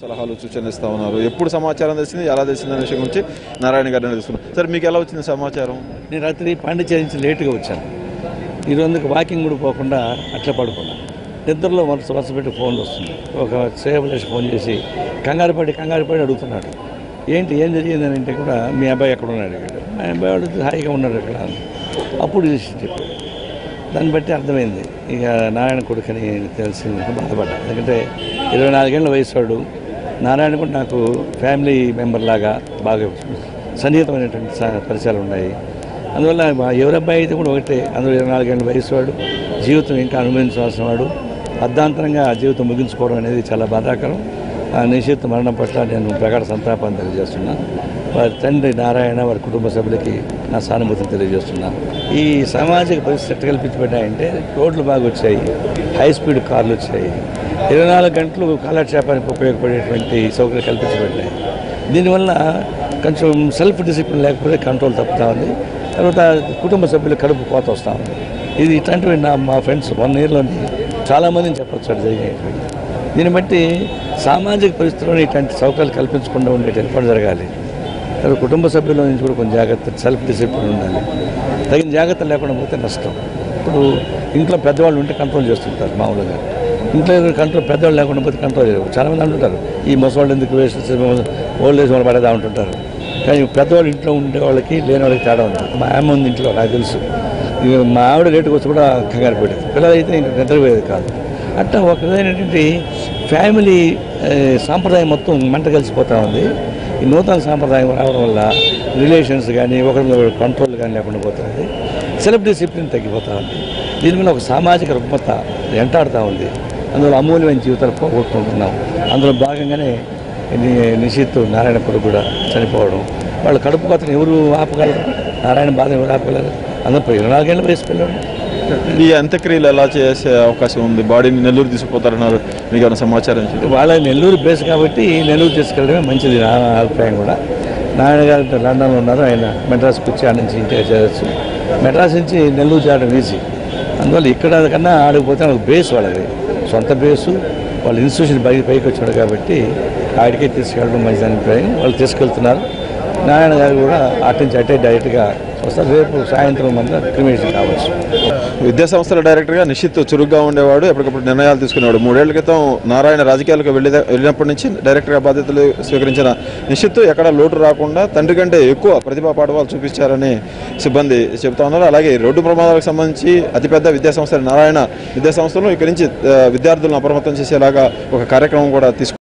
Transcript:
సలహాలు సూచనలు ఇస్తా ఉన్నారు. ఎప్పుడు సమాచారం తెలిసింది, ఎలా తెలిసింది అనే విషయం గురించి నారాయణ గారిని తెలుసుకున్నాం. సార్, మీకు ఎలా వచ్చింది సమాచారం? నేను రాత్రి పాండిచేరి నుంచి లేటుగా వచ్చాను. ఈరోజు వాకింగ్ కూడా పోకుండా అట్లా పడుకున్నాను. నిద్రలో వరుస పెట్టి ఫోన్లు వస్తుంది. ఒక సేవలు చేసి ఫోన్ చేసి కంగారు పడి అడుగుతున్నాడు, ఏం జరిగిందని అంటే కూడా మీ అబ్బాయి ఎక్కడ ఉన్నాడు అడిగాడు. మా అబ్బాయి అడుగుతూ హాయిగా ఉన్నాడు అక్కడ. అప్పుడు చెప్పాడు. దాన్ని బట్టి అర్థమైంది ఇక నారాయణ కొడుకని తెలిసింది. బాధపడ్డా. ఎందుకంటే 24 ఏళ్ళ వయసు వాడు. నారాయణ కూడా నాకు ఫ్యామిలీ మెంబర్ లాగా బాగా సన్నిహితమైనటువంటి పరిచయాలు ఉన్నాయి. అందువల్ల ఎవరి అబ్బాయి అయితే కూడా ఒకటే. అందులో 24 ఏళ్ళ వయసు వాడు, జీవితం ఇంకా అనుభవించవలసిన వాడు. అర్ధాంతరంగా జీవితం ముగించుకోవడం అనేది చాలా బాధాకరం. నిశ్చిత మరణం పట్ల నేను ప్రగాఢ సంతాపాన్ని తెలియజేస్తున్నా. వారి తండ్రి నారాయణ, వారి కుటుంబ సభ్యులకి నా సానుభూతిని తెలియజేస్తున్నా. ఈ సామాజిక పరిస్థితి ఎట్లా కల్పించబడ్డాయంటే, రోడ్లు బాగా వచ్చాయి, హై స్పీడ్ కార్లు వచ్చాయి, 24 గంటలు కాలక్షేపానికి ఉపయోగపడేటువంటి సౌకర్యాలు కల్పించబడ్డాయి. దీనివల్ల కొంచెం సెల్ఫ్ డిసిప్లిన్ లేకపోతే కంట్రోల్ తప్పుతూ ఉంది. తర్వాత కుటుంబ సభ్యుల కడుపు కోత వస్తూ ఉంది. ఇది ఇట్లాంటివి మా ఫ్రెండ్స్ 1 ఇయర్లోని చాలామందిని చెప్పొచ్చు అటు జరిగేటువంటి. దీన్ని బట్టి సామాజిక పరిస్థితుల్లో ఇట్లాంటి సౌకర్యాలు కల్పించకుండా ఉండే ఏర్పాటు జరగాలి. కుటుంబ సభ్యుల నుంచి కూడా కొంచెం జాగ్రత్త, సెల్ఫ్ డిసిప్లిన్ ఉండాలి. తగిన జాగ్రత్త లేకుండా పోతే నష్టం. ఇప్పుడు ఇంట్లో పెద్దవాళ్ళు ఉంటే కంట్రోల్ చేస్తుంటారు మామూలుగా. ఇంట్లో పెద్దవాళ్ళు లేకుండా పోతే కంట్రోల్ చేయరు. చాలామంది అంటుంటారు, ఈ ముసవాళ్ళు ఎందుకు వేస్ట్, ఓల్డ్ ఏజ్ వాళ్ళు పడేదా ఉంటుంటారు. కానీ పెద్దవాళ్ళు ఇంట్లో ఉండే వాళ్ళకి లేని వాళ్ళకి తేడా ఉంటుంది. మా అమ్మ ఉంది ఇంట్లో, నాకు తెలుసు. మా ఆవిడ లేటుకు వచ్చి కూడా కంగారు పెట్టేది. పిల్లలైతే ఇంక నిద్రపోయేది కాదు. అట్లా ఒక విధమైనటువంటి ఫ్యామిలీ సాంప్రదాయం మొత్తం మంట కలిసిపోతూ ఉంది. ఈ నూతన సాంప్రదాయం రావడం వల్ల రిలేషన్స్ కానీ ఒకరి కంట్రోల్ కానీ లేకుండా పోతుంది. సెల్ఫ్ డిసిప్లిన్ తగ్గిపోతూ ఉంది. దీనివల్ల ఒక సామాజిక రుగ్మత వెంటాడుతూ ఉంది. అందులో అమూల్యమైన జీవితాలు పోగొట్టుకుంటున్నాం. అందులో భాగంగానే నిశ్చిత్ నారాయణ కొడుకు కూడా చనిపోవడం. వాళ్ళు కడుపు కోతను ఎవరు ఆపగలరు? నారాయణ బాధ ఎవరు ఆపగలరు? అందరూ 24 ఏళ్ళ వయసు పిల్లలు. ఈ అంత్యక్రియలు ఎలా చేసే అవకాశం ఉంది? బాడీని నెల్లూరు తీసుకుపోతారన్నారు, మీకు ఏమైనా సమాచారం? వాళ్ళ నెల్లూరు బేస్ కాబట్టి నెల్లూరు తీసుకెళ్ళడమే మంచిది నా అభిప్రాయం కూడా. నారాయణ గారు లండన్లో ఉన్నారు, ఆయన మెడ్రాస్కి వచ్చి ఆడ నుంచి ఇంటికి చేరచ్చు. మెడ్రాస్ నుంచి నెల్లూరు చేరడం ఈజీ. అందువల్ల ఇక్కడ కన్నా ఆడిపోతే వాళ్ళకి బేస్, వాళ్ళది సొంత బేసు, వాళ్ళ ఇన్స్టిట్యూషన్ పైకి వచ్చాడు కాబట్టి ఆడికే తీసుకెళ్ళడం మంచిది అభిప్రాయం. వాళ్ళు తీసుకెళ్తున్నారు. నారాయణ గారు కూడా అటు నుంచి అటే డైరెక్ట్గా వస్తారు. రేపు సాయంత్రం మన క్రిమినేషన్ కావచ్చు. విద్యాసంస్థల డైరెక్టర్గా నిశ్చిత్ చురుగ్గా ఉండేవాడు, ఎప్పటికప్పుడు నిర్ణయాలు తీసుకునేవాడు. 3 ఏళ్ల క్రితం నారాయణ రాజకీయాలకు వెళ్ళినప్పటి నుంచి డైరెక్టర్గా బాధ్యతలు స్వీకరించిన నిశ్చిత్ ఎక్కడ లోటు రాకుండా తండ్రి కంటే ఎక్కువ ప్రతిభా పాఠవాలు చూపించారని సిబ్బంది చెబుతా ఉన్నారు. అలాగే రోడ్డు ప్రమాదాలకు సంబంధించి అతిపెద్ద విద్యాసంస్థ నారాయణ విద్యాసంస్థలు ఇక్కడి నుంచి విద్యార్థులను అప్రమత్తం చేసేలాగా ఒక కార్యక్రమం కూడా తీసుకు